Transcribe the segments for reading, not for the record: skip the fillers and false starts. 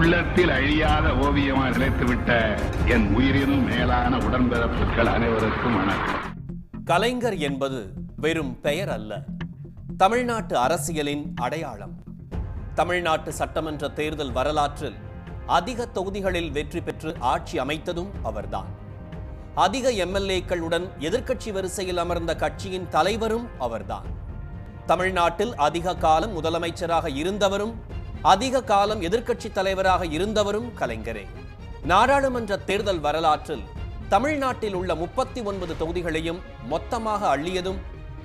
உள்ளத்தில் அழியாத ஓவியமாக நிலைத்துவிட்ட என் உயிரினும் மேலான உடன்பிறப்புகள் அனைவருக்கும் வணக்கம். கலைஞர் என்பது வெறும் பெயர் அல்ல, தமிழ்நாட்டு அரசியலின் அடையாளம். தமிழ்நாட்டு சட்டமன்ற தேர்தல் வரலாற்றில் அதிக தொகுதிகளில் வெற்றி பெற்று ஆட்சி அமைத்ததும் அவர்தான். அதிக எம்எல்ஏக்களுடன் எதிர்க்கட்சி வரிசையில் அமர்ந்த கட்சியின் தலைவரும் அவர்தான். தமிழ்நாட்டில் அதிக காலம் முதலமைச்சராக இருந்தவரும் அதிக காலம் எதிர்க்கட்சி தலைவராக இருந்தவரும் கலைஞரே. நாடாளுமன்ற தேர்தல் வரலாற்றில் தமிழ்நாட்டில் உள்ள 39 தொகுதிகளையும் மொத்தமாக அள்ளியதும்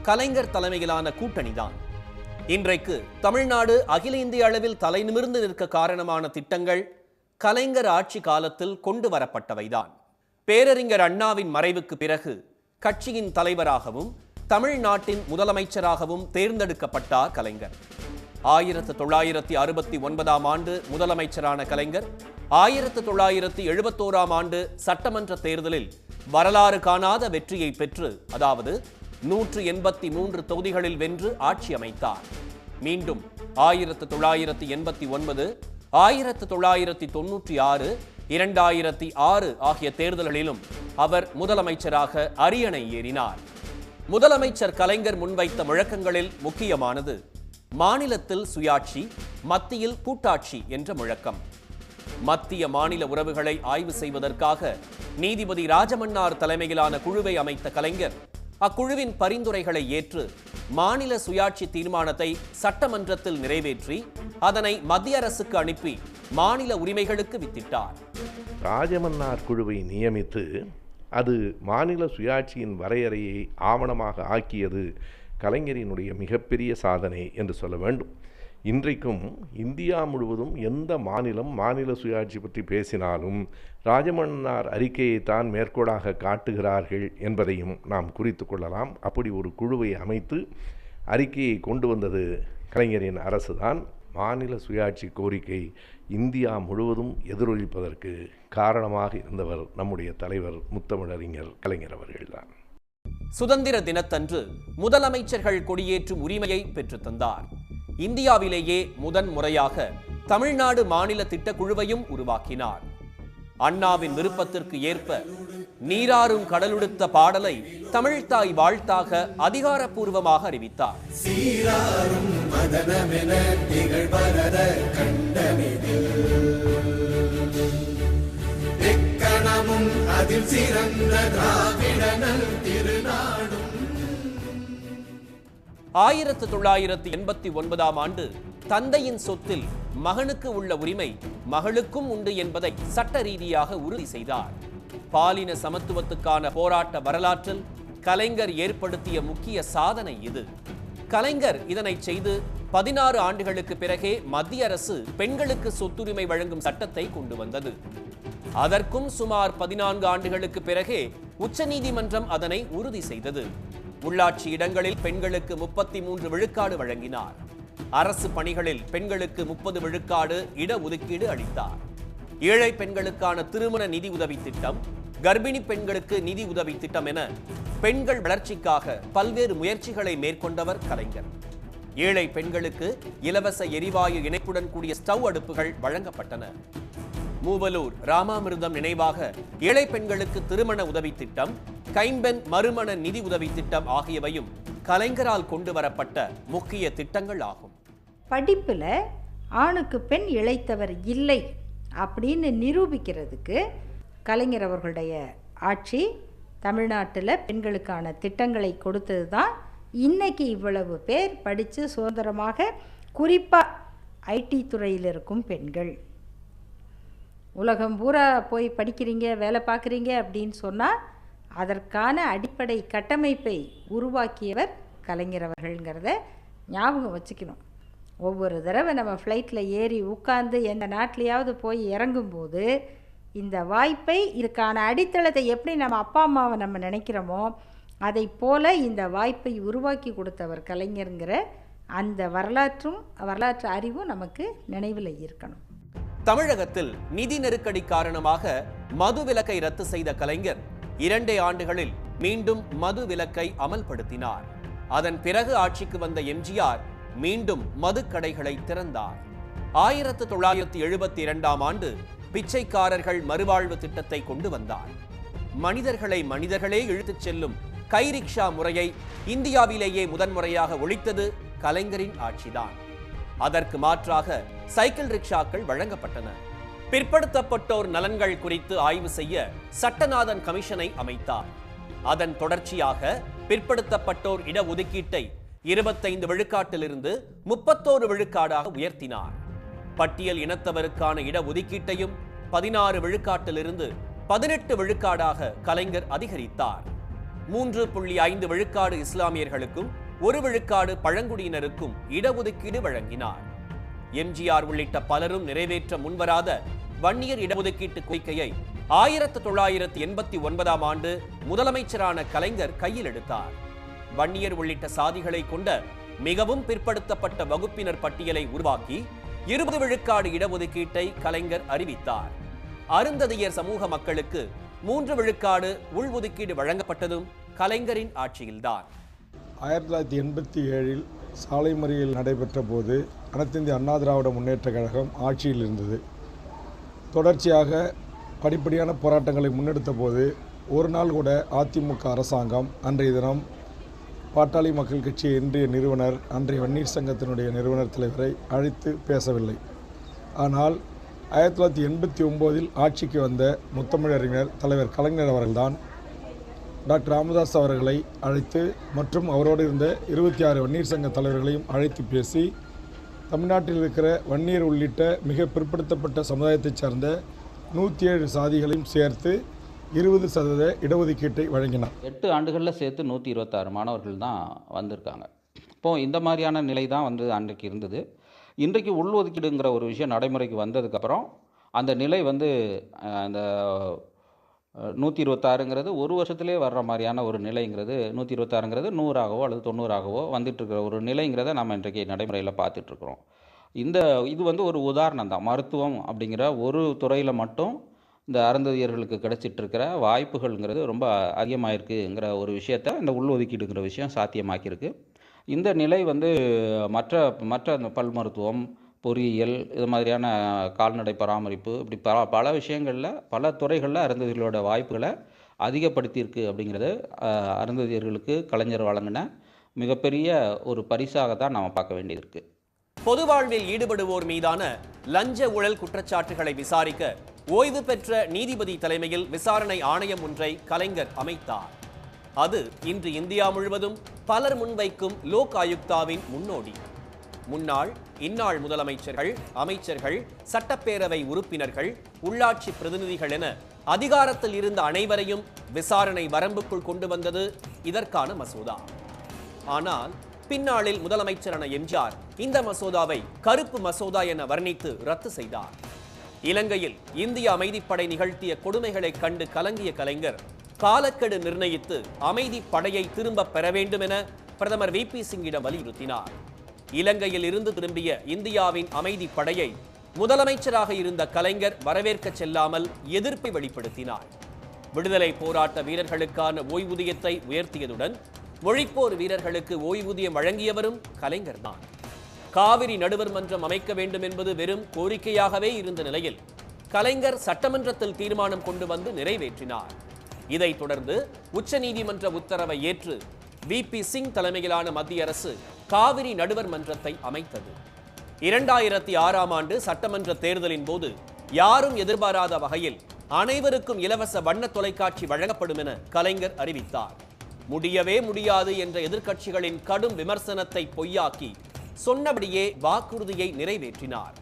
கலைஞர் தலைமையிலான கூட்டணிதான். இன்றைக்கு தமிழ்நாடு அகில இந்திய அளவில் தலை நிமிர்ந்து நிற்க காரணமான திட்டங்கள் கலைஞர் ஆட்சி காலத்தில் கொண்டு வரப்பட்டவைதான். பேரறிஞர் அண்ணாவின் மறைவுக்கு பிறகு கட்சியின் தலைவராகவும் தமிழ்நாட்டின் முதலமைச்சராகவும் தேர்ந்தெடுக்கப்பட்டார் கலைஞர். 1969ஆம் ஆண்டு முதலமைச்சரான கலைஞர் 1971ஆம் ஆண்டு சட்டமன்ற தேர்தலில் வரலாறு காணாத வெற்றியை பெற்று, அதாவது 183 தொகுதிகளில் வென்று ஆட்சி அமைத்தார். மீண்டும் 1989, 1996, 2006 ஆகிய தேர்தல்களிலும் அவர் முதலமைச்சராக அரியணை ஏறினார். முதலமைச்சர் கலைஞர் முன்வைத்த முழக்கங்களில் முக்கியமானது மாநிலத்தில் சுயாட்சி, மத்தியில் கூட்டாட்சி என்ற முழக்கம். மத்திய மாநில உறவுகளை ஆய்வு செய்வதற்காக நீதிபதி ராஜமன்னார் தலைமையிலான குழுவை அமைத்த கலைஞர் அக்குழுவின் பரிந்துரைகளை ஏற்று மாநில சுயாட்சி தீர்மானத்தை சட்டமன்றத்தில் நிறைவேற்றி அதனை மத்திய அரசுக்கு அனுப்பி மாநில உரிமைகளுக்கு வித்திட்டார். ராஜமன்னார் குழுவை நியமித்து அது மாநில சுயாட்சியின் வரையறையை ஆவணமாக ஆக்கியது கலைஞரினுடைய மிகப்பெரிய சாதனை என்று சொல்ல வேண்டும். இன்றைக்கும் இந்தியா முழுவதும் எந்த மாநிலம் மாநில சுயாட்சி பற்றி பேசினாலும் ராஜமன்னார் அறிக்கையைத்தான் மேற்கோளாக காட்டுகிறார்கள் என்பதையும் நாம் குறித்து கொள்ளலாம். அப்படி ஒரு குழுவை அமைத்து அறிக்கையை கொண்டு வந்தது கலைஞரின் அரசுதான். மாநில சுயாட்சி கோரிக்கை இந்தியா முழுவதும் எதிரொலிப்பதற்கு காரணமாக இருந்தவர் நம்முடைய தலைவர் முத்தமிழறிஞர் கலைஞர் அவர்கள்தான். சுதந்திர தினத்தன்று முதலமைச்சர்கள் கொடியேற்றும் உரிமையை பெற்று தந்தார். இந்தியாவிலேயே முதன் முறையாக தமிழ்நாடு மாநில திட்டக்குழுவையும் உருவாக்கினார். அண்ணாவின் விருப்பத்திற்கு ஏற்ப நீராறும் கடலுடுத்த பாடலை தமிழ்தாய் வாழ்த்தாக அதிகாரப்பூர்வமாக அறிவித்தார். அதில் சிறந்த திராவிடனல் திருநாடும். 1989ஆம் ஆண்டு தந்தையின் சொத்தில் மகனுக்கு உள்ள உரிமை மகளுக்கும் உண்டு என்பதை சட்ட ரீதியாக உறுதி செய்தார். பாலின சமத்துவத்துக்கான போராட்ட வரலாற்றில் கலைஞர் ஏற்படுத்திய முக்கிய சாதனை இது. கலைஞர் இதனை செய்து 16 ஆண்டுகளுக்கு பிறகே மத்திய அரசு பெண்களுக்கு சொத்துரிமை வழங்கும் சட்டத்தை கொண்டு வந்தது. அதற்கும் சுமார் 14 ஆண்டுகளுக்கு பிறகே உச்சநீதிமன்றம் அதனை உறுதி செய்தது. உள்ளாட்சி இடங்களில் பெண்களுக்கு 33 விழுக்காடு வழங்கினார். அரசு பணிகளில் பெண்களுக்கு 30 விழுக்காடு இடஒதுக்கீடு அளித்தார். ஏழை பெண்களுக்கான திருமண நிதி உதவி திட்டம், கர்ப்பிணி பெண்களுக்கு நிதி உதவி திட்டம் என பெண்கள் வளர்ச்சிக்காக பல்வேறு முயற்சிகளை மேற்கொண்டவர் கலைஞர். ஏழை பெண்களுக்கு இலவச எரிவாயு இணைப்புடன் கூடிய ஸ்டவ் அடுப்புகள் வழங்கப்பட்டன. மூவலூர் ராமாமிர்தம் நினைவாக ஏழை பெண்களுக்கு திருமண உதவி திட்டம், கைம்பெண் மறுமண நிதி உதவி திட்டம் ஆகியவையும் கலைஞரால் கொண்டு வரப்பட்ட முக்கிய திட்டங்கள் ஆகும். படிப்புல ஆணுக்கு பெண் இளைத்தவர் இல்லை அப்படின்னு நிரூபிக்கிறதுக்கு கலைஞர் அவர்களுடைய ஆட்சி தமிழ்நாட்டில் பெண்களுக்கான திட்டங்களை கொடுத்தது தான் இன்னைக்கு இவ்வளவு பேர் படித்து சுதந்திரமாக, குறிப்பாக ஐடி துறையில் இருக்கும் பெண்கள் உலகம் பூரா போய் படிக்கிறீங்க, வேலை பார்க்குறீங்க அப்படின்னு சொன்னால் அதற்கான அடிப்படை கட்டமைப்பை உருவாக்கியவர் கலைஞர் அவர்கள்ங்கிறத ஞாபகம் வச்சுக்கணும். ஒவ்வொரு தடவை நம்ம ஃப்ளைட்டில் ஏறி உட்கார்ந்து எந்த நாட்டிலையாவது போய் இறங்கும்போது இந்த வாய்ப்பை, இதுக்கான அடித்தளத்தை எப்படி நம்ம அப்பா அம்மாவை நம்ம நினைக்கிறோமோ அதை போல இந்த வாய்ப்பை உருவாக்கி கொடுத்தவர் கலைஞருங்கிற அந்த வரலாற்று அறிவும் நமக்கு நினைவில் இருக்கணும். தமிழகத்தில் நிதி நெருக்கடி காரணமாக மது விலக்கை ரத்து செய்த கலைஞர் 2 ஆண்டுகளில் மீண்டும் மது விலக்கை அமல்படுத்தினார். அதன் பிறகு ஆட்சிக்கு வந்த எம்ஜிஆர் மீண்டும் மதுக்கடைகளை திறந்தார். 1972ஆம் ஆண்டு பிச்சைக்காரர்கள் மறுவாழ்வு திட்டத்தை கொண்டு வந்தார். மனிதர்களை மனிதர்களே இழுத்துச் செல்லும் கைரிக்ஷா முறையை இந்தியாவிலேயே முதன்முறையாக ஒழித்தது கலைஞரின் ஆட்சிதான். அதற்கு மாற்றாக சைக்கிள் ரிக்ஷாக்கள் வழங்கப்பட்டன. பிற்படுத்தப்பட்டோர் நலன்கள் குறித்து ஆய்வு செய்ய சட்டநாதன் கமிஷனை அமைத்தார். அதன் தொடர்ச்சியாக பிற்படுத்தப்பட்டோர் இடஒதுக்கீட்டை 25 விழுக்காட்டிலிருந்து 31 விழுக்காடாக உயர்த்தினார். பட்டியல் இனத்தவருக்கான இடஒதுக்கீட்டையும் 16 விழுக்காட்டிலிருந்து 18 விழுக்காடாக கலைஞர் அதிகரித்தார். 3.5 விழுக்காடு இஸ்லாமியர்களுக்கும் 1 விழுக்காடு பழங்குடியினருக்கும் இடஒதுக்கீடு வழங்கினார். எம்ஜிஆர் உள்ளிட்ட பலரும் நிறைவேற்ற முன்வராத வன்னியர் இடஒதுக்கீட்டு கோரிக்கையை 1989ஆம் ஆண்டு முதலமைச்சரான கலைஞர் கையில் எடுத்தார். வன்னியர் உள்ளிட்ட சாதிகளை கொண்ட மிகவும் பிற்படுத்தப்பட்ட வகுப்பினர் பட்டியலை உருவாக்கி 20 விழுக்காடு இடஒதுக்கீட்டை கலைஞர் அறிவித்தார். அருந்ததியர் சமூக மக்களுக்கு 3 விழுக்காடு உள்ஒதுக்கீடு வழங்கப்பட்டதும் கலைஞரின் ஆட்சியில்தான். 1987இல் சாலை மறியல் நடைபெற்ற போது அனைத்து இந்திய அண்ணா திராவிட முன்னேற்ற கழகம் ஆட்சியில் இருந்தது. தொடர்ச்சியாக படிப்படியான போராட்டங்களை முன்னெடுத்த போது ஒரு நாள் கூட அதிமுக அரசாங்கம் அன்றைய தினம் பாட்டாளி மக்கள் கட்சி இன்றைய நிறுவனர் அன்றைய வன்னியர் சங்கத்தினுடைய நிறுவனர் தலைவரை அழைத்து பேசவில்லை. ஆனால் 1989இல் ஆட்சிக்கு வந்த முத்தமிழறிஞர் தலைவர் கலைஞர் அவர்கள்தான் டாக்டர் ராமதாஸ் அவர்களை அழைத்து மற்றும் அவரோடு இருந்த 26 வன்னியர் சங்க தலைவர்களையும் அழைத்து பேசி தமிழ்நாட்டில் இருக்கிற வன்னியர் உள்ளிட்ட மிக பிற்படுத்தப்பட்ட சமுதாயத்தைச் சார்ந்த 107 சாதிகளையும் சேர்த்து 20% இடஒதுக்கீட்டை வழங்கினார். 8 ஆண்டுகளில் சேர்த்து 126 மாணவர்கள் தான் வந்திருக்காங்க. இப்போது இந்த மாதிரியான நிலை தான் அன்றைக்கு இருந்தது. இன்றைக்கு உள்ஒதுக்கீடுங்கிற ஒரு விஷயம் நடைமுறைக்கு வந்ததுக்கப்புறம் அந்த நிலை அந்த 126ங்கிறது ஒரு வருஷத்துலேயே வர்ற மாதிரியான ஒரு நிலைங்கிறது 126ங்கிறது 100ஆகவோ அல்லது 90ஆகவோ வந்துட்டுருக்கிற ஒரு நிலைங்கிறத நம்ம இன்றைக்கு நடைமுறையில் பார்த்துட்ருக்குறோம். இது ஒரு உதாரணம் தான். மருத்துவம் அப்படிங்கிற ஒரு துறையில் மட்டும் இந்த அருந்ததியர்களுக்கு கிடைச்சிட்ருக்கிற வாய்ப்புகள்ங்கிறது ரொம்ப அதிகமாகிருக்குங்கிற ஒரு விஷயத்தை இந்த உள்ஒதுக்கீடுங்கிற விஷயம் சாத்தியமாக்கியிருக்கு. இந்த நிலை மற்ற பல் மருத்துவம், பொறியியல், இது மாதிரியான கால்நடை பராமரிப்பு, இப்படி பல விஷயங்களில் பல துறைகளில் அருந்ததியர்களோட வாய்ப்புகளை அதிகப்படுத்தியிருக்கு. அப்படிங்கிறது அருந்ததியர்களுக்கு கலைஞர் வழங்கின மிகப்பெரிய ஒரு பரிசாக தான் நாம் பார்க்க வேண்டியது இருக்குது. பொது வாழ்வில் ஈடுபடுவோர் மீதான லஞ்ச ஊழல் குற்றச்சாட்டுகளை விசாரிக்க ஓய்வு பெற்ற நீதிபதி தலைமையில் விசாரணை ஆணையம் ஒன்றை கலைஞர் அமைத்தார். அது இன்று இந்தியா முழுவதும் பலர் முன்வைக்கும் லோக் ஆயுக்தாவின் முன்னோடி. முன்னாள் இந்நாள் முதலமைச்சர்கள், அமைச்சர்கள், சட்டப்பேரவை உறுப்பினர்கள், உள்ளாட்சி பிரதிநிதிகள் என அதிகாரத்தில் இருந்த அனைவரையும் விசாரணை வரம்புக்குள் கொண்டு வந்தது இதற்கான மசோதா. ஆனால் பின்னாளில் முதலமைச்சரான எம்ஜிஆர் இந்த மசோதாவை கருப்பு மசோதா என வர்ணித்து ரத்து செய்தார். இலங்கையில் இந்திய அமைதிப்படை நிகழ்த்திய கொடுமைகளை கண்டு கலங்கிய கலைஞர் காலக்கெடு நிர்ணயித்து அமைதி படையை திரும்ப பெற வேண்டும் என பிரதமர் VP சிங்கிடம் வலியுறுத்தினார். இலங்கையில் இருந்து திரும்பிய இந்தியாவின் அமைதி படையை முதலமைச்சராக இருந்த கலைஞர் வரவேற்க செல்லாமல் எதிர்ப்பை வெளிப்படுத்தினார். விடுதலை போராட்ட வீரர்களுக்கான ஓய்வூதியத்தை உயர்த்தியதுடன் மொழிப்போர் வீரர்களுக்கு ஓய்வூதியம் வழங்கியவரும் கலைஞர்தான். காவிரி நடுவர் மன்றம் அமைக்க வேண்டும் என்பது வெறும் கோரிக்கையாகவே இருந்த நிலையில் கலைஞர் சட்டமன்றத்தில் தீர்மானம் கொண்டு வந்து நிறைவேற்றினார். இதைத் தொடர்ந்து உச்சநீதிமன்ற உத்தரவை ஏற்று VP சிங் தலைமையிலான மத்திய அரசு காவிரி நடுவர் மன்றத்தை அமைத்தது. 2006ஆம் ஆண்டு சட்டமன்ற தேர்தலின் போது யாரும் எதிர்பாராத வகையில் அனைவருக்கும் இலவச வண்ண தொலைக்காட்சி வழங்கப்படும் என கலைஞர் அறிவித்தார். முடியவே முடியாது என்ற எதிர்க்கட்சிகளின் கடும் விமர்சனத்தை பொய்யாக்கி சொன்னபடியே வாக்குறுதியை நிறைவேற்றினார்.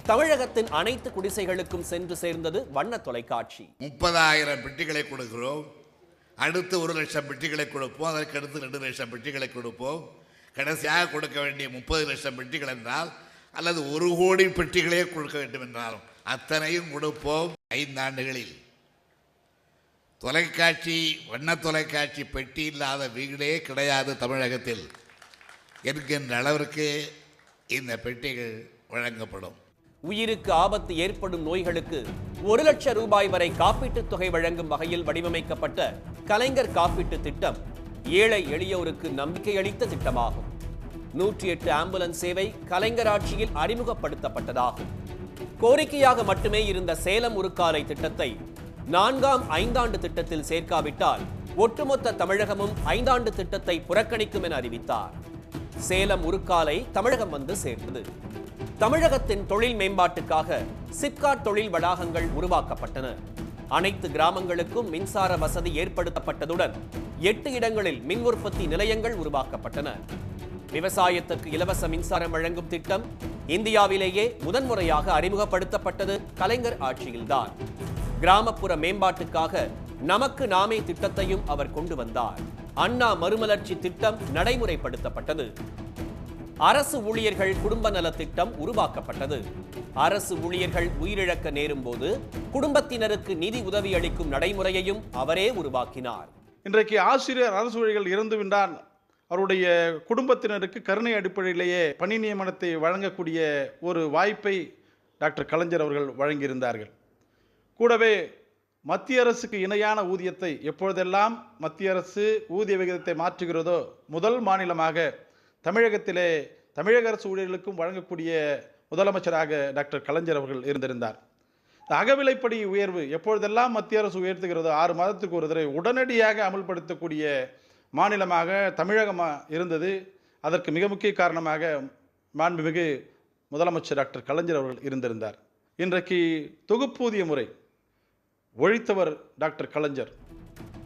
தமிழகத்தின் அனைத்து குடிசைகளுக்கும் சென்று சேர்ந்தது வண்ண தொலைக்காட்சி. 30,000 பெட்டிகளை கொடுக்கிறோம், அடுத்து 1 லட்சம் பெட்டிகளை கொடுப்போம், அதற்கு அடுத்து 2 லட்சம் பெட்டிகளை கொடுப்போம், கடைசியாக கொடுக்க வேண்டிய 30 லட்சம் பெட்டிகள் என்றால் அல்லது 1 கோடி பெட்டிகளே கொடுக்க வேண்டும் என்றாலும் அத்தனையும் கொடுப்போம். 5 ஆண்டுகளில் தொலைக்காட்சி, வண்ண தொலைக்காட்சி பெட்டி இல்லாத வீடே கிடையாது தமிழகத்தில் என்கின்ற அளவிற்கு இந்த பெட்டிகள் வழங்கப்படும். உயிருக்கு ஆபத்து ஏற்படும் நோய்களுக்கு 1 லட்சம் ரூபாய் வரை காப்பீட்டுத் தொகை வழங்கும் வகையில் வடிவமைக்கப்பட்ட கலைஞர் காப்பீட்டு திட்டம் ஏழை எளியோருக்கு நம்பிக்கை அளித்த திட்டமாகும். 108 ஆம்புலன்ஸ் சேவை கலைஞர் ஆட்சியில் அறிமுகப்படுத்தப்பட்டதாகும். கோரிக்கையாக மட்டுமே இருந்த சேலம் உருக்காலை திட்டத்தை 4ஆம் ஐந்தாண்டு திட்டத்தில் சேர்க்காவிட்டால் ஒட்டுமொத்த தமிழகமும் 5ஆண்டு திட்டத்தை புறக்கணிக்கும் என அறிவித்தார். சேலம் உருக்காலை தமிழகம் வந்து சேர்ந்தது. தமிழகத்தின் தொழில் மேம்பாட்டுக்காக சிப்காட் தொழில் வளாகங்கள் உருவாக்கப்பட்டன. அனைத்து கிராமங்களுக்கும் மின்சார வசதி ஏற்படுத்தப்பட்டதுடன் 8 இடங்களில் மின் உற்பத்தி நிலையங்கள் உருவாக்கப்பட்டன. விவசாயத்துக்கு இலவச மின்சாரம் வழங்கும் திட்டம் இந்தியாவிலேயே முதன்முறையாக அறிமுகப்படுத்தப்பட்டது கலைஞர் ஆட்சியில்தான். கிராமப்புற மேம்பாட்டுக்காக நமக்கு நாமே திட்டத்தையும் அவர் கொண்டு வந்தார். அண்ணா மறுமலர்ச்சி திட்டம் நடைமுறைப்படுத்தப்பட்டது. அரசு ஊழியர்கள் குடும்ப நல திட்டம் உருவாக்கப்பட்டது. அரசு ஊழியர்கள் உயிரிழக்க நேரும் போது குடும்பத்தினருக்கு நிதி உதவி அளிக்கும் நடைமுறையையும் அவரே உருவாக்கினார். இன்றைக்கு ஆசிரியர் அரசு ஊழியர்கள் இறந்துவிட்டால் அவருடைய குடும்பத்தினருக்கு கருணை அடிப்படையிலேயே பணி நியமனத்தை வழங்கக்கூடிய ஒரு வாய்ப்பை டாக்டர் கலைஞர் அவர்கள் வழங்கியிருந்தார்கள். கூடவே மத்திய அரசுக்கு இணையான ஊதியத்தை எப்பொழுதெல்லாம் மத்திய அரசு ஊதிய விகிதத்தை மாற்றுகிறதோ முதல் மாநிலமாக தமிழகத்திலே தமிழக அரசு ஊழியர்களுக்கும் வழங்கக்கூடிய முதலமைச்சராக டாக்டர் கலைஞர் அவர்கள் இருந்திருந்தார். அகவிலைப்படி உயர்வு எப்பொழுதெல்லாம் மத்திய அரசு உயர்த்துகிறதோ 6 மாதத்துக்கு ஒரு தடவை உடனடியாக அமல்படுத்தக்கூடிய மாநிலமாக தமிழகம் இருந்தது. அதற்கு மிக முக்கிய காரணமாக மாண்புமிகு முதலமைச்சர் டாக்டர் கலைஞர் அவர்கள் இருந்திருந்தார். இன்றைக்கு தொகுப்பூதிய முறை ஒழித்தவர் டாக்டர் கலைஞர்.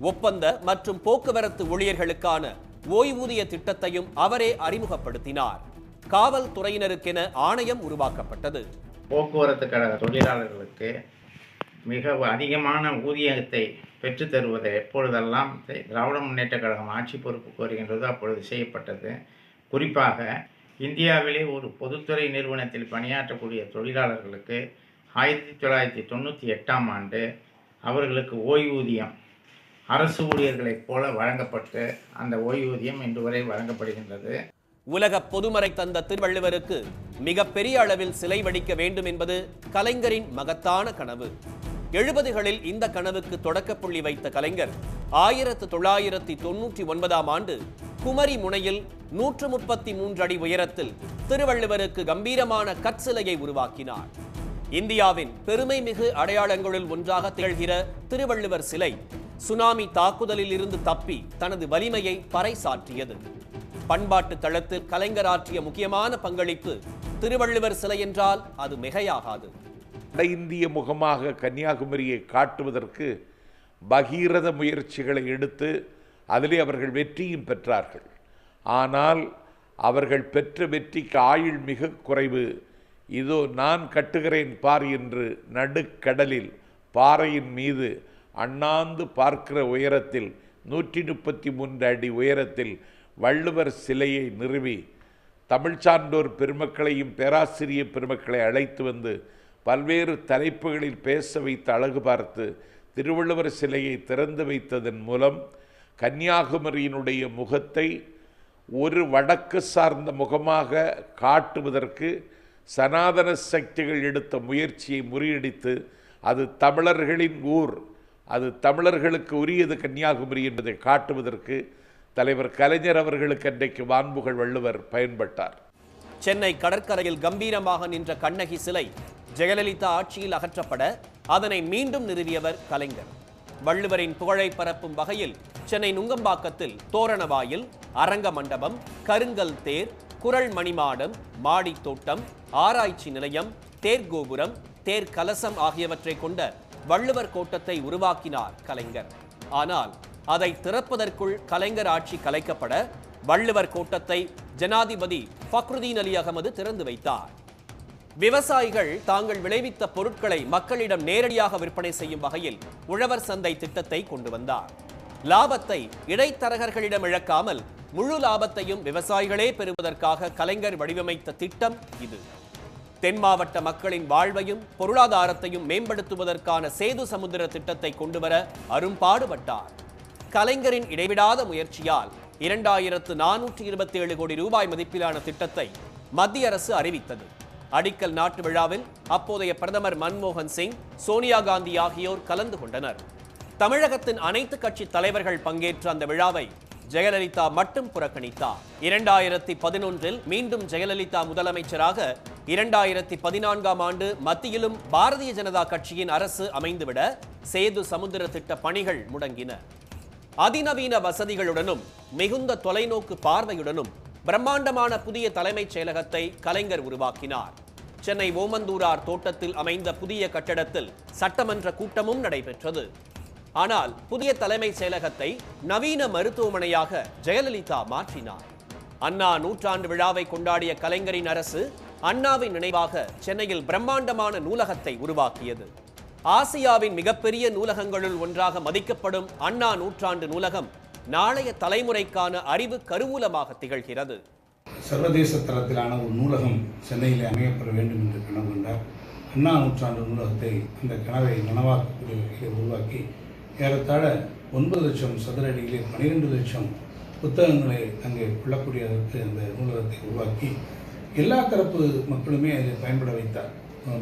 ஒப்பந்த மற்றும் போக்குவரத்து ஊழியர்களுக்கான ஓய்வூதிய திட்டத்தையும் அவரே அறிமுகப்படுத்தினார். காவல்துறையினருக்கென ஆணையம் உருவாக்கப்பட்டது. போக்குவரத்து கழக தொழிலாளர்களுக்கு மிக அதிகமான ஊதியத்தை பெற்றுத் தருவதை எப்பொழுதெல்லாம் திராவிட முன்னேற்ற கழகம் ஆட்சி பொறுப்பு வருகின்றதோ அப்பொழுது செய்யப்பட்டது. குறிப்பாக இந்தியாவிலே ஒரு பொதுத்துறை நிறுவனத்தில் பணியாற்றக்கூடிய தொழிலாளர்களுக்கு 1998ஆம் ஆண்டு அவர்களுக்கு ஓய்வூதியம் அரசு ஊழியர்களைப் போல வழங்கப்பட்டு அந்த ஓய்வூதியம் இன்று வரை வழங்கப்படுகின்றது. உலக பொதுமறை தந்த திருவள்ளுவருக்கு மிகப்பெரிய அளவில் சிலை வடிக்க வேண்டும் என்பது கலைஞரின் மகத்தான கனவு. 70களில் இந்த கனவுக்கு தொடக்கப்புள்ளி வைத்த கலைஞர் 1999ஆம் ஆண்டு குமரி முனையில் 133 அடி உயரத்தில் திருவள்ளுவருக்கு கம்பீரமான கற்சிலையை உருவாக்கினார். இந்தியாவின் பெருமை மிகு அடையாளங்களுள் ஒன்றாக திகழ்கிற திருவள்ளுவர் சிலை சுனாமி தாக்குதலில் இருந்து தப்பி தனது வலிமையை பறைசாற்றியது. பண்பாட்டு தளத்தில் கலைஞர் ஆற்றிய முக்கியமான பங்களிப்பு திருவள்ளுவர் சிலை என்றால் அது மிகையாகாது. வட இந்திய முகமாக கன்னியாகுமரியை காட்டுவதற்கு பகீரத முயற்சிகளை எடுத்து அதிலே அவர்கள் வெற்றியும் பெற்றார்கள். ஆனால் அவர்கள் பெற்ற வெற்றிக்கு ஆயுள் மிக குறைவு. இதோ நான் கட்டுகிறேன் பார் என்று நடுக்கடலில் பாறையின் மீது அண்ணாந்து பார்க்கிற உயரத்தில் 133 அடி உயரத்தில் வள்ளுவர் சிலையை நிறுவி தமிழ் சான்றோர் பெருமக்களையும் பேராசிரிய பெருமக்களை அழைத்து வந்து பல்வேறு தலைப்புகளில் பேச வைத்து அழகு பார்த்து திருவள்ளுவர் சிலையை திறந்து வைத்ததன் மூலம் கன்னியாகுமரியினுடைய முகத்தை ஒரு வடக்கு சார்ந்த முகமாக காட்டுவதற்கு சனாதன சக்திகள் எடுத்த முயற்சியை முறியடித்து அது தமிழர்களின் ஊர், அது தமிழர்களுக்கு உரியது கன்னியாகுமரி என்பதை காட்டுவதற்கு தலைவர் கலைஞர் அவர்களுக்கு அன்றைக்கு வான்புகழ் வள்ளுவர் பயன்பட்டார். சென்னை கடற்கரையில் கம்பீரமாக நின்ற கண்ணகி சிலை ஜெயலலிதா ஆட்சியில் அகற்றப்பட அதனை மீண்டும் நிறுவியவர் கலைஞர். வள்ளுவரின் புகழை பரப்பும் வகையில் சென்னை நுங்கம்பாக்கத்தில் தோரணவாயில், அரங்க மண்டபம், கருங்கல் தேர், குறள் மணிமாடம், மாடி தோட்டம், ஆராய்ச்சி நிலையம், தேர்கோபுரம், தேர் கலசம் ஆகியவற்றை கொண்ட வள்ளுவர் கோட்டத்தை உருவாக்கினார் கலைஞர். ஆனால் அதை திறப்பதற்குள் கலைஞர் ஆட்சி கலைக்கப்பட வள்ளுவர் கோட்டத்தை ஜனாதிபதி ஃபக்ருதீன் அலி அகமது திறந்து வைத்தார். விவசாயிகள் தாங்கள் விளைவித்த பொருட்களை மக்களிடம் நேரடியாக விற்பனை செய்யும் வகையில் உழவர் சந்தை திட்டத்தை கொண்டு வந்தார். லாபத்தை இடைத்தரகர்களிடம் இழக்காமல் முழு லாபத்தையும் விவசாயிகளே பெறுவதற்காக கலைஞர் வடிவமைத்த திட்டம் இது. தென் மாவட்ட மக்களின் வாழ்வையும் பொருளாதாரத்தையும் மேம்படுத்துவதற்கான சேது சமுத்திர திட்டத்தை கொண்டுவர அரும்பாடுபட்டார். கலைஞரின் இடைவிடாத முயற்சியால் 2427 கோடி ரூபாய் மதிப்பிலான திட்டத்தை மத்திய அரசு அறிவித்தது. அடிக்கல் நாட்டு விழாவில் அப்போதைய பிரதமர் மன்மோகன் சிங், சோனியா காந்தி ஆகியோர் கலந்து கொண்டனர். தமிழகத்தின் அனைத்து கட்சி தலைவர்கள் பங்கேற்ற அந்த விழாவை ஜெயலலிதா மட்டும் புறக்கணித்தார். 2011 மீண்டும் ஜெயலலிதா முதலமைச்சராக 2014 ஆண்டு மத்தியிலும் பாரதிய ஜனதா கட்சியின் அரசு அமைந்துவிட சேது சமுத்திர திட்ட பணிகள் முடங்கின. அதிநவீன வசதிகளுடனும் மிகுந்த தொலைநோக்கு பார்வையுடனும் பிரம்மாண்டமான புதிய தலைமைச் செயலகத்தை கலைஞர் உருவாக்கினார். சென்னை ஓமந்தூரார் தோட்டத்தில் அமைந்த புதிய கட்டடத்தில் சட்டமன்ற கூட்டமும் நடைபெற்றது. ஆனால் புதிய தலைமைச் செயலகத்தை நவீன மருத்துவமனையாக ஜெயலலிதா மாற்றினார். அண்ணா நூற்றாண்டு விழாவை கொண்டாடிய கலைஞரின் அரசு அண்ணாவின் நினைவாக சென்னையில் பிரம்மாண்டமான நூலகத்தை உருவாக்கியது. ஆசியாவின் மிகப்பெரிய நூலகங்களுள் ஒன்றாக மதிக்கப்படும் அண்ணா நூற்றாண்டு நூலகம் நாளைய தலைமுறைக்கான அறிவு கருவூலமாக திகழ்கிறது. சர்வதேச தரத்திலான ஒரு நூலகம் சென்னையில் அமையப்பட வேண்டும் என்று கனவு கொண்டார். அண்ணா நூற்றாண்டு நூலகத்தை அந்த கனவை நனவாக்கக்கூடிய வகையில் உருவாக்கி ஏறத்தாழ 9 லட்சம் சதுர அடியிலே 12 லட்சம் புத்தகங்களை அங்கே கொள்ளக்கூடியதற்கு அந்த நூலகத்தை உருவாக்கி எல்லா தரப்பு மக்களுமே அதை பயன்பட வைத்தார்.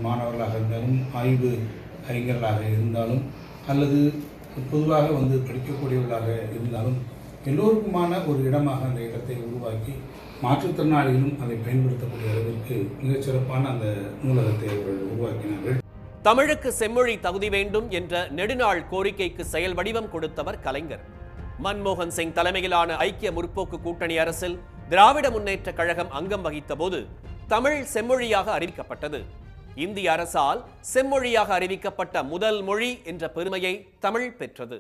மாணவர்களாக இருந்தாலும், ஆய்வு அறிஞர்களாக இருந்தாலும், அல்லது பொதுவாக வந்து படிக்கக்கூடியவர்களாக இருந்தாலும் எல்லோருக்குமான ஒரு இடமாக அந்த இடத்தை உருவாக்கி மாற்றுத்திறனாளிகளும் அதை பயன்படுத்தக்கூடிய அளவிற்கு மிகச்சிறப்பான அந்த நூலகத்தை அவர்கள் உருவாக்கினார்கள். தமிழுக்கு செம்மொழி தகுதி வேண்டும் என்ற நெடுநாள் கோரிக்கைக்கு செயல் வடிவம் கொடுத்தவர் கலைஞர். மன்மோகன் சிங் தலைமையிலான ஐக்கிய முற்போக்கு கூட்டணி அரசில் திராவிட முன்னேற்ற கழகம் அங்கம் வகித்த போது தமிழ் செம்மொழியாக அறிவிக்கப்பட்டது. இந்திய அரசால் செம்மொழியாக அறிவிக்கப்பட்ட முதல் மொழி என்ற பெருமையை தமிழ் பெற்றது.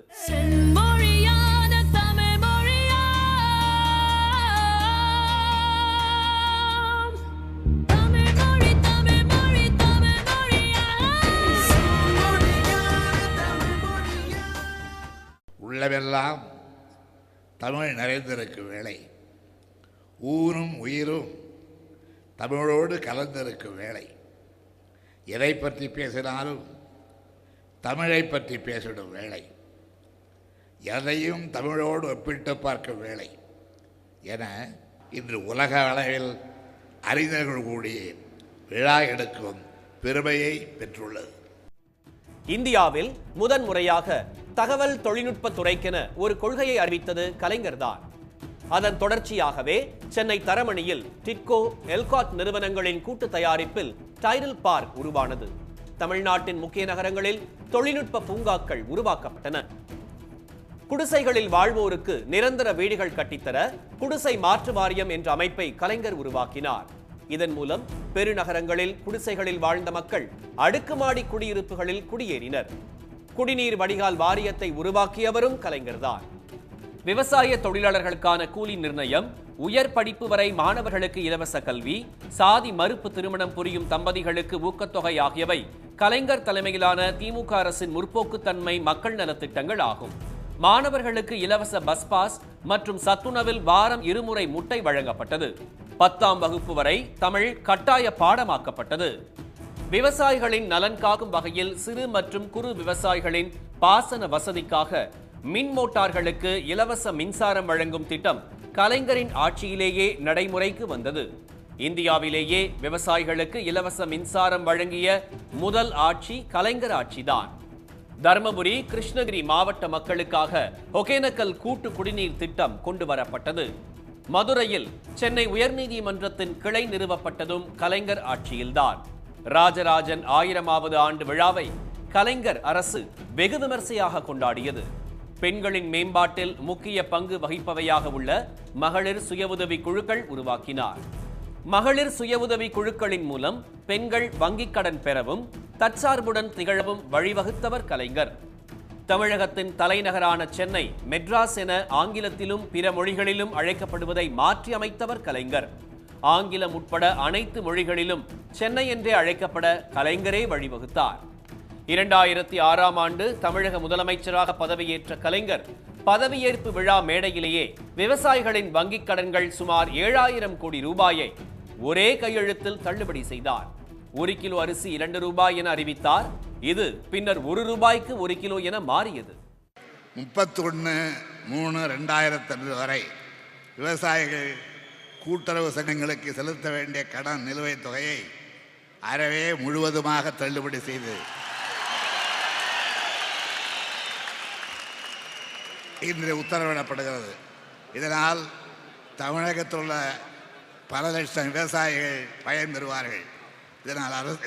உள்ளவெல்லாம் தமிழ் நிறைந்திருக்கும் வேளை, ஊரும் உயிரும் தமிழோடு கலந்திருக்கும் வேளை, எதை பற்றி பேசினாலும் தமிழை பற்றி பேசிடும் வேளை, எதையும் தமிழோடு ஒப்பிட்டு பார்க்கும் வேளை என இன்று உலக அளவில் அறிஞர்கள் கூடிய விழா எடுக்கும் பெருமையை பெற்றுள்ளது. இந்தியாவில் முதன்முறையாக தகவல் தொழில்நுட்ப துறைக்கென ஒரு கொள்கையை அறிவித்தது கலைஞர்தான். அதன் தொடர்ச்சியாகவே சென்னை தரமணியில் டிட்கோ, எல்காட் நிறுவனங்களின் கூட்டு தயாரிப்பில் டைடல் பார்க் உருவானது. தமிழ்நாட்டின் முக்கிய நகரங்களில் தொழில்நுட்ப பூங்காக்கள் உருவாக்கப்பட்டன. குடிசைகளில் வாழ்வோருக்கு நிரந்தர வீடுகள் கட்டித்தர குடிசை மாற்று வாரியம் என்ற அமைப்பை கலைஞர் உருவாக்கினார். இதன் மூலம் பெருநகரங்களில் குடிசைகளில் வாழ்ந்த மக்கள் அடுக்குமாடி குடியிருப்புகளில் குடியேறினர். குடிநீர் வடிகால் வாரியத்தை உருவாக்கியவரும் கலைஞர்தான். விவசாய தொழிலாளர்களுக்கான கூலி நிர்ணயம், உயர் படிப்பு வரை மாணவர்களுக்கு இலவச கல்வி, சாதி மறுப்பு திருமணம் புரியும் தம்பதிகளுக்கு ஊக்கத்தொகை ஆகியவை கலைஞர் தலைமையிலான திமுக அரசின் முற்போக்குத்தன்மை மக்கள் நலத்திட்டங்கள் ஆகும். மாணவர்களுக்கு இலவச பஸ் பாஸ் மற்றும் சத்துணவில் வாரம் 2 முறை முட்டை வழங்கப்பட்டது. 10ஆம் வகுப்பு வரை தமிழ் கட்டாய பாடமாக்கப்பட்டது. விவசாயிகளின் நலன் காக்கும் வகையில் சிறு மற்றும் குறு விவசாயிகளின் பாசன வசதிக்காக மின் மோட்டார்களுக்கு இலவச மின்சாரம் வழங்கும் திட்டம் கலைஞரின் ஆட்சியிலேயே நடைமுறைக்கு வந்தது. இந்தியாவிலேயே விவசாயிகளுக்கு இலவச மின்சாரம் வழங்கிய முதல் ஆட்சி கலைஞர் ஆட்சிதான். தர்மபுரி, கிருஷ்ணகிரி மாவட்ட மக்களுக்காக ஒகேனக்கல் கூட்டு குடிநீர் திட்டம் கொண்டு வரப்பட்டது. மதுரையில் சென்னை உயர்நீதிமன்றத்தின் கிளை நிறுவப்பட்டதும் கலைஞர் ஆட்சியில்தான். ராஜராஜன் 1000வது ஆண்டு விழாவை கலைஞர் அரசு வெகு விமர்சையாக கொண்டாடியது. பெண்களின் மேம்பாட்டில் முக்கிய பங்கு வகிப்பவையாக உள்ள மகளிர் சுய உதவி குழுக்கள் உருவாக்கினார். மகளிர் சுய உதவி குழுக்களின் மூலம் பெண்கள் வங்கிக் கடன் பெறவும் தற்சார்புடன் திகழவும் வழிவகுத்தவர் கலைஞர். தமிழகத்தின் தலைநகரான சென்னை மெட்ராஸ் என ஆங்கிலத்திலும் பிற மொழிகளிலும் அழைக்கப்படுவதை மாற்றி அமைத்தவர் கலைஞர். ஆங்கிலம் உட்பட அனைத்து மொழிகளிலும் சென்னை என்றே அழைக்கப்பட கலைஞரே வழிவகுத்தார். 2006ஆம் ஆண்டு தமிழக முதலமைச்சராக பதவியேற்ற கலைஞர் பதவியேற்பு விழா மேடையிலேயே விவசாயிகளின் வங்கிக் கடன்கள் சுமார் 7000 கோடி ரூபாயை ஒரே கையெழுத்தில் தள்ளுபடி செய்தார். 1 கிலோ அரிசி 2 ரூபாய் என அறிவித்தார். இது பின்னர் 1 ரூபாய்க்கு 1 கிலோ என மாறியது. 31/3/2002 வரை விவசாயிகள் கூட்டுறவு சங்கங்களுக்கு செலுத்த வேண்டிய கடன் நிலுவைத் தொகையை அறவே முழுவதுமாக தள்ளுபடி செய்து இன்று உத்தரவிடப்படுகிறது. இதனால் தமிழகத்தில் உள்ள பல லட்சம் விவசாயிகள் பயன்பெறுவார்கள்.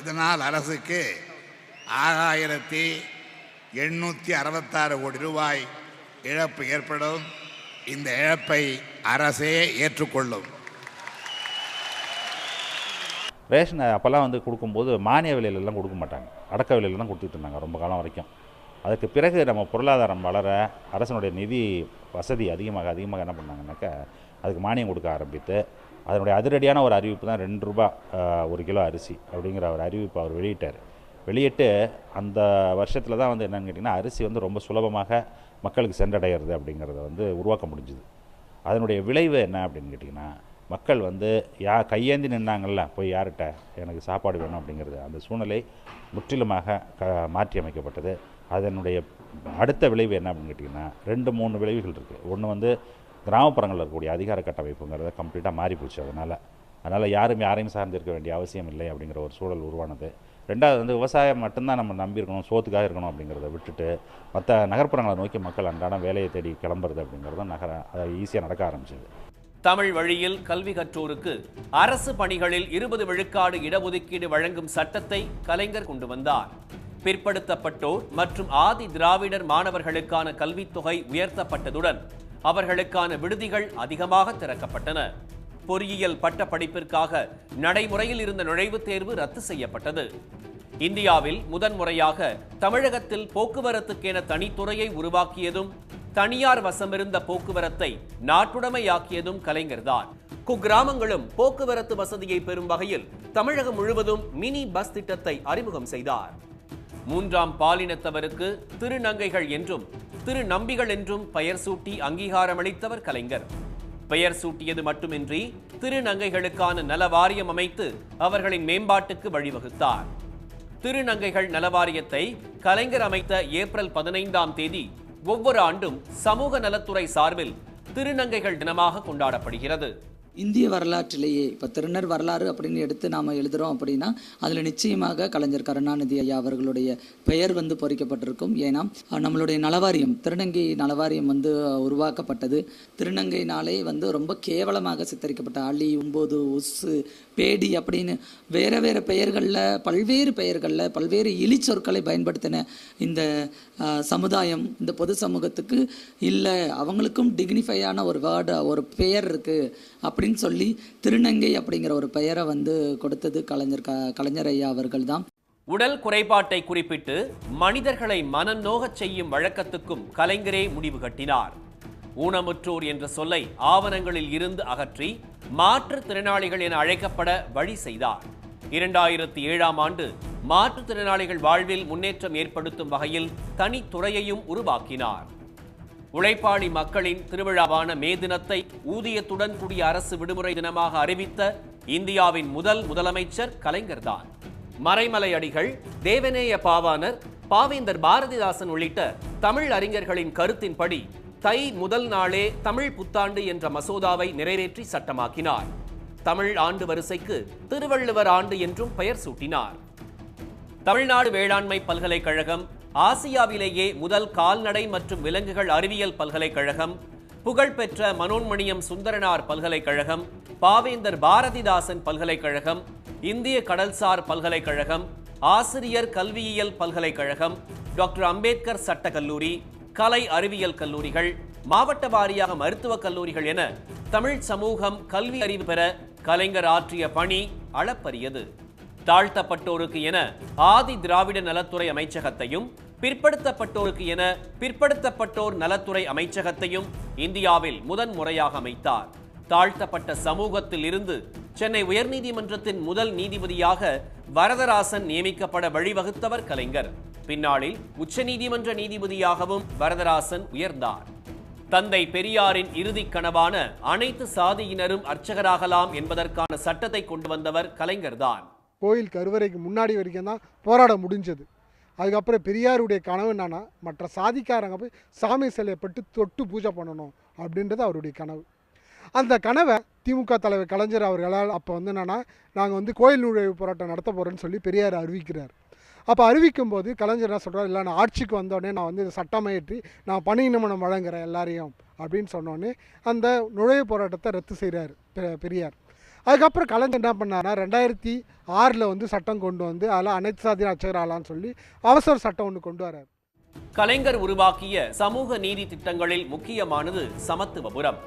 இதனால் அரசுக்கு 6866 கோடி ரூபாய் இழப்பு ஏற்படும். இந்த இழப்பை அரசே ஏற்றுக்கொள்ளும். ரேஷன் அப்போல்லாம் வந்து கொடுக்கும்போது மானிய விலையிலலாம் கொடுக்க மாட்டாங்க, அடக்க விலையில் தான் கொடுத்துட்டு இருந்தாங்க ரொம்ப காலம் வரைக்கும். அதுக்கு பிறகு நம்ம பொருளாதாரம் வளர அரசனுடைய நிதி வசதி அதிகமாக என்ன பண்ணாங்கன்னாக்கா அதுக்கு மானியம் கொடுக்க ஆரம்பித்து அதனுடைய அதிரடியான ஒரு அறிவிப்பு தான் 2 ரூபா 1 கிலோ அரிசி அப்படிங்கிற ஒரு அறிவிப்பு அவர் வெளியிட்டு அந்த வருஷத்தில் தான் வந்து என்னென்னு கேட்டிங்கன்னா அரிசி வந்து ரொம்ப சுலபமாக மக்களுக்கு சென்றடைகிறது அப்படிங்கிறத வந்து உருவாக்க முடிஞ்சுது. அதனுடைய விளைவு என்ன அப்படின்னு கேட்டிங்கன்னா மக்கள் வந்து கையேந்தி நின்னாங்கள்ல போய் யார்கிட்ட எனக்கு சாப்பாடு வேணும் அப்படிங்கிறது அந்த சூழ்நிலை முற்றிலுமாக மாற்றி அமைக்கப்பட்டது. அதனுடைய அடுத்த விளைவு என்ன அப்படின்னு கேட்டிங்கன்னா 2-3 விளைவுகள் இருக்குது. ஒன்று வந்து கிராமப்புறங்களில் இருக்கக்கூடிய அதிகார கட்டமைப்புங்கிறத கம்ப்ளீட்டாக மாறி போச்சு. அதனால் யாரையும் சார்ந்திருக்க வேண்டிய அவசியம் இல்லை அப்படிங்கிற ஒரு சூழல் உருவானது. ரெண்டாவது வந்து விவசாயம் மட்டும்தான் நம்ம நம்பியிருக்கணும், சோத்துக்காக இருக்கணும் அப்படிங்கிறத விட்டுட்டு மற்ற நகர்ப்புறங்களை நோக்கி மக்கள் அன்றாடம் வேலையை தேடி கிளம்புறது அப்படிங்கிறதும் அது ஈஸியாக நடக்க ஆரம்பிச்சது. தமிழ் வழியில் கல்வி கற்றோருக்கு அரசு பணிகளில் 20 விழுக்காடு இடஒதுக்கீடு வழங்கும் சட்டத்தை கலைஞர் கொண்டு வந்தார். பிற்படுத்தப்பட்டோர் மற்றும் ஆதி திராவிடர் மாணவர்களுக்கான கல்வித்தொகை உயர்த்தப்பட்டதுடன் அவர்களுக்கான விடுதிகள் அதிகமாக திறக்கப்பட்டன. பொறியியல் பட்ட படிப்பிற்காக நடைமுறையில் இருந்த நுழைவுத் தேர்வு ரத்து செய்யப்பட்டது. இந்தியாவில் முதன்முறையாக தமிழகத்தில் போக்குவரத்துக்கென தனித்துறையை உருவாக்கியதும் தனியார் வசமிருந்த போக்குவரத்தை நாட்டுடைமையாக்கியதும் கலைஞர்தான். குக்கிராமங்களும் போக்குவரத்து வசதியை பெறும் வகையில் தமிழகம் முழுவதும் மினி பஸ் திட்டத்தை அறிமுகம் செய்தார். 3ஆம் பாலினத்தவருக்கு திருநங்கைகள் என்றும் திருநம்பிகள் என்றும் பெயர் சூட்டி அங்கீகாரமளித்தவர் கலைஞர். பெயர் சூட்டியது மட்டுமின்றி திருநங்கைகளுக்கான நல வாரியம் அமைத்து அவர்களின் மேம்பாட்டுக்கு வழிவகுத்தார். திருநங்கைகள் நலவாரியத்தை கலைஞர் அமைத்த ஏப்ரல் 15ஆம் தேதி ஒவ்வொரு ஆண்டும் சமூக நலத்துறை சார்பில் திருநங்கைகள் தினமாக கொண்டாடப்படுகிறது. இந்திய வரலாற்றிலேயே இப்போ திருநர் வரலாறு அப்படின்னு எடுத்து நாம் எழுதுகிறோம் அப்படின்னா அதில் நிச்சயமாக கலைஞர் கருணாநிதி ஐயா அவர்களுடைய பெயர் வந்து பொறிக்கப்பட்டிருக்கும். ஏன்னா நம்மளுடைய நலவாரியம் திருநங்கை நலவாரியம் வந்து உருவாக்கப்பட்டது. திருநங்கைனாலே வந்து ரொம்ப கேவலமாக சித்தரிக்கப்பட்ட அலி, உம்போது, உஸ்ஸு, பேடி அப்படின்னு வேறு பெயர்களில் பல்வேறு இழி சொற்களை பயன்படுத்தின இந்த சமுதாயம் இந்த பொது சமூகத்துக்கு இல்லை அவங்களுக்கும் டிக்னிஃபையான ஒரு வேர்டு ஒரு பெயர் இருக்குது அப்படின்னு சொல்லி திருநங்கை அப்படிங்கிற ஒரு பெயரை வந்து கொடுத்தது கலைஞர் ஐயா அவர்கள் தான். உடல் குறைபாட்டை குறிப்பிட்டு மனிதர்களை மனநோகச் செய்யும் வழக்கத்துக்கும் கலைஞரே முடிவு கட்டினார். ஊனமுற்றோர் என்ற சொல்லை ஆவணங்களில் இருந்து அகற்றி மாற்றுத்திறனாளிகள் என அழைக்கப்பட வழி செய்தார். 2007ஆம் ஆண்டு மாற்றுத்திறனாளிகள் வாழ்வில் முன்னேற்றம் ஏற்படுத்தும் வகையில் தனித்துறையையும் உருவாக்கினார். உழைப்பாளி மக்களின் திருவிழாவான மே தினத்தை ஊதியத்துடன் கூடிய அரசு விடுமுறை தினமாக அறிவித்த இந்தியாவின் முதலமைச்சர் கலைஞர்தான். மறைமலை அடிகள், தேவநேய பாவாணர், பாவேந்தர் பாரதிதாசன் உள்ளிட்ட தமிழ் அறிஞர்களின் கருத்தின்படி தை முதல் நாளே தமிழ் புத்தாண்டு என்ற மசோதாவை நிறைவேற்றி சட்டமாக்கினார். தமிழ் ஆண்டு வரிசைக்கு திருவள்ளுவர் ஆண்டு என்றும் பெயர் சூட்டினார். தமிழ்நாடு வேளாண்மை பல்கலைக்கழகம், ஆசியாவிலேயே முதல் கால்நடை மற்றும் விலங்குகள் அறிவியல் பல்கலைக்கழகம், புகழ்பெற்ற மனோன்மணியம் சுந்தரனார் பல்கலைக்கழகம், பாவேந்தர் பாரதிதாசன் பல்கலைக்கழகம், இந்திய கடல்சார் பல்கலைக்கழகம், ஆசிரியர் கல்வியியல் பல்கலைக்கழகம், டாக்டர் அம்பேத்கர் சட்ட கல்லூரி, கலை அறிவியல் கல்லூரிகள், மாவட்ட வாரியாக மருத்துவக் கல்லூரிகள் என தமிழ் சமூகம் கல்வி அறிவு பெற கலைஞர் ஆற்றிய பணி அளப்பரியது. தாழ்த்தப்பட்டோருக்கு என ஆதி திராவிட நலத்துறை அமைச்சகத்தையும் பிற்படுத்தப்பட்டோருக்கு என பிற்படுத்தப்பட்டோர் நலத்துறை அமைச்சகத்தையும் இந்தியாவில் முதன்முறையாக அமைத்தார். தாழ்த்தப்பட்ட சமூகத்தில் இருந்து சென்னை உயர்நீதிமன்றத்தின் முதல் நீதிபதியாக வரதராசன் நியமிக்கப்பட வழிவகுத்தவர் கலைஞர். பின்னாளில் உச்சநீதிமன்ற நீதிபதியாகவும் வரதராசன் உயர்ந்தார். தந்தை பெரியாரின் இறுதி கனவான அனைத்து சாதியினரும் அர்ச்சகராகலாம் என்பதற்கான சட்டத்தை கொண்டு வந்தவர் கலைஞர்தான். கோயில் கருவறைக்கு முன்னாடி வரைக்கும் தான் போராட முடிஞ்சது. அதுக்கப்புறம் பெரியாருடைய கனவு என்னன்னா மற்ற சாதிக்காரங்க போய் சாமி சிலையை பட்டு தொட்டு பூஜை பண்ணணும் அப்படின்றது அவருடைய கனவு. அந்த கனவை திமுக தலைவர் கலைஞர் அவர்களால் அப்போ வந்து என்னன்னா நாங்கள் வந்து கோயில் நுழைவு போராட்டம் நடத்த போகிறோன்னு சொல்லி பெரியார் அறிவிக்கிறார். அப்போ அறிவிக்கும் போது கலைஞர் என்ன சொல்கிறார், இல்லை நான் ஆட்சிக்கு வந்தோடனே நான் வந்து சட்டமையற்றி நான் பணி நியமனம் வழங்குகிறேன் எல்லாரையும் அப்படின்னு சொன்னோடனே அந்த நுழைவுப் போராட்டத்தை ரத்து செய்கிறார் பெரியார். அதுக்கப்புறம் கலைஞர் என்ன பண்ணார்னா 2006 வந்து சட்டம் கொண்டு வந்து அதில் அனைத்து சாதியும் அர்ச்சகர் ஆகலான்னு சொல்லி அவசர சட்டம் ஒன்று கொண்டு வரார். கலைஞர் உருவாக்கிய சமூக நீதி திட்டங்களில் முக்கியமானது சமத்துவபுரம்.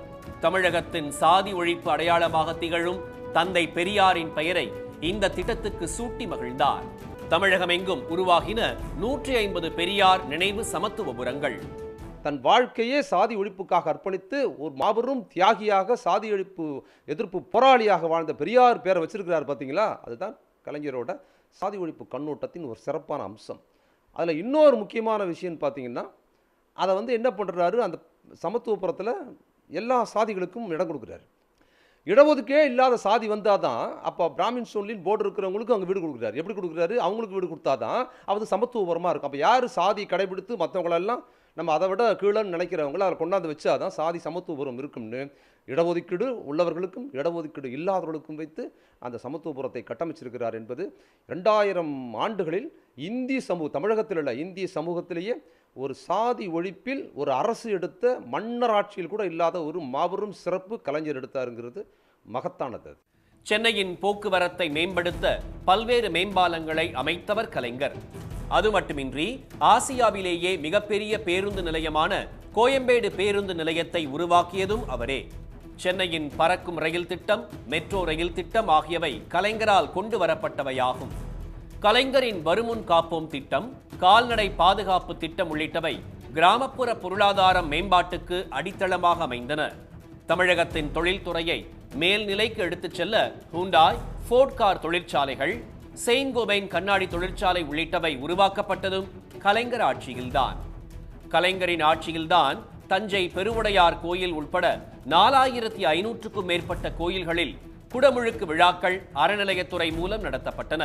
தமிழகத்தின் சாதி ஒழிப்பு அடையாளமாக திகழும் தந்தை பெரியாரின் பெயரை இந்த திட்டத்துக்கு சூட்டி மகிழ்ந்தார். தமிழகமெங்கும் உருவாகின 150 பெரியார் நினைவு சமத்துவபுரங்கள். தன் வாழ்க்கையே சாதி ஒழிப்புக்காக அர்ப்பணித்து ஒரு மாபெரும் தியாகியாக சாதி ஒழிப்பு எதிர்ப்பு போராளியாக வாழ்ந்த பெரியார் பேரை வச்சிருக்கிறார் பார்த்தீங்களா, அதுதான் கலைஞரோட சாதி ஒழிப்பு கண்ணோட்டத்தின் ஒரு சிறப்பான அம்சம். அதில் இன்னொரு முக்கியமான விஷயம் பார்த்தீங்கன்னா, அதை வந்து என்ன பண்ணுறாரு, அந்த சமத்துவபுரத்தில் எல்லா சாதிகளுக்கும் இடம் கொடுக்குறாரு. இடஒதுக்கே இல்லாத சாதி வந்தால் தான் அப்போ பிராமின் சோன்லின் போர்டு இருக்கிறவங்களுக்கு அங்கே வீடு கொடுக்குறாரு. எப்படி கொடுக்குறாரு, அவங்களுக்கு வீடு கொடுத்தா தான் அது சமத்துவபுரமாக இருக்கும். அப்போ யார் சாதி கடைபிடித்து மற்றவங்களெல்லாம் நம்ம அதை விட கீழன்னு நினைக்கிறவங்கள அதை கொண்டாந்து வச்சா தான் சாதி சமத்துவபுரம் இருக்கும்னு இடஒதுக்கீடு உள்ளவர்களுக்கும் இடஒதுக்கீடு இல்லாதவர்களுக்கும் வைத்து அந்த சமத்துவபுரத்தை கட்டமைச்சிருக்கிறார் என்பது 2000 ஆண்டுகளில் தமிழகத்தில் உள்ள இந்திய சமூகத்திலேயே ஒரு சாதி ஒழிப்பில் ஒரு அரசு எடுத்த மன்னர் ஆட்சியில் கூட இல்லாத ஒரு மாபெரும் சிறப்பு கலைஞர் எடுத்தாருங்கிறது மகத்தானது. சென்னையின் போக்குவரத்தை மேம்படுத்த பல்வேறு மேம்பாலங்களை அமைத்தவர் கலைஞர். அது மட்டுமின்றி ஆசியாவிலேயே மிகப்பெரிய பேருந்து நிலையமான கோயம்பேடு பேருந்து நிலையத்தை உருவாக்கியதும் அவரே. சென்னையின் பறக்கும் ரயில் திட்டம், மெட்ரோ ரயில் திட்டம் ஆகியவை கலைஞரால் கொண்டு வரப்பட்டவையாகும். கலைஞரின் வருமுன் காப்போம் திட்டம், கால்நடை பாதுகாப்பு திட்டம் உள்ளிட்டவை கிராமப்புற பொருளாதார மேம்பாட்டுக்கு அடித்தளமாக அமைந்தன. தமிழகத்தின் தொழில்துறையை மேல்நிலைக்கு எடுத்துச் செல்ல ஹூண்டாய், ஃபோர்ட் கார் தொழிற்சாலைகள், செயின்ட் கோபைன் கண்ணாடி தொழிற்சாலை உள்ளிட்டவை உருவாக்கப்பட்டதும் கலைஞர் ஆட்சியில்தான். கலைஞரின் ஆட்சியில்தான் தஞ்சை பெருவுடையார் கோயில் உட்பட 4500க்கும் மேற்பட்ட கோயில்களில் குடமுழுக்கு விழாக்கள் அறநிலையத்துறை மூலம் நடத்தப்பட்டன.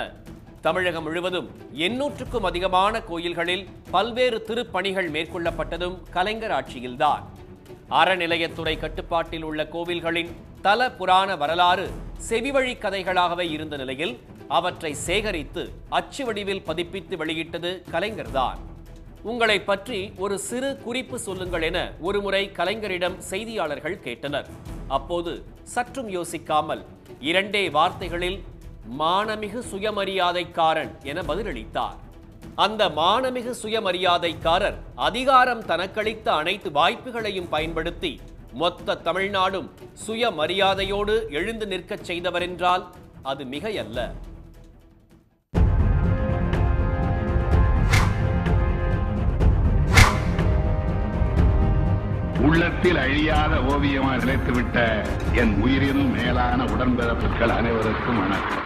தமிழகம் முழுவதும் 800க்கும் அதிகமான கோயில்களில் பல்வேறு திருப்பணிகள் மேற்கொள்ளப்பட்டதும் கலைஞர் ஆட்சியில்தான். அறநிலையத்துறை கட்டுப்பாட்டில் உள்ள கோவில்களின் தல புராண வரலாறு செவிவழி கதைகளாகவே இருந்த நிலையில் அவற்றை சேகரித்து அச்சு வடிவில் பதிப்பித்து வெளியிட்டது கலைஞர்தான். உங்களை பற்றி ஒரு சிறு குறிப்பு சொல்லுங்கள் என ஒருமுறை கலைஞரிடம் செய்தியாளர்கள் கேட்டனர். அப்போது சற்றும் யோசிக்காமல் 2 வார்த்தைகளில் மானமிகு சுயமரியாதைக்காரன் என பதிலளித்தார். அந்த மானமிகு சுயமரியாதைக்காரர் அதிகாரம் தனக்களித்த அனைத்து வாய்ப்புகளையும் பயன்படுத்தி மொத்த தமிழ்நாடும் சுயமரியாதையோடு எழுந்து நிற்கச் செய்தவர் என்றால் அது மிகையல்ல. உள்ளத்தில் அழியாத ஓவியமாக நிலைத்துவிட்ட என் உயிரினும் மேலான உடன்பிறப்புகள் அனைவருக்கும் வணக்கம்.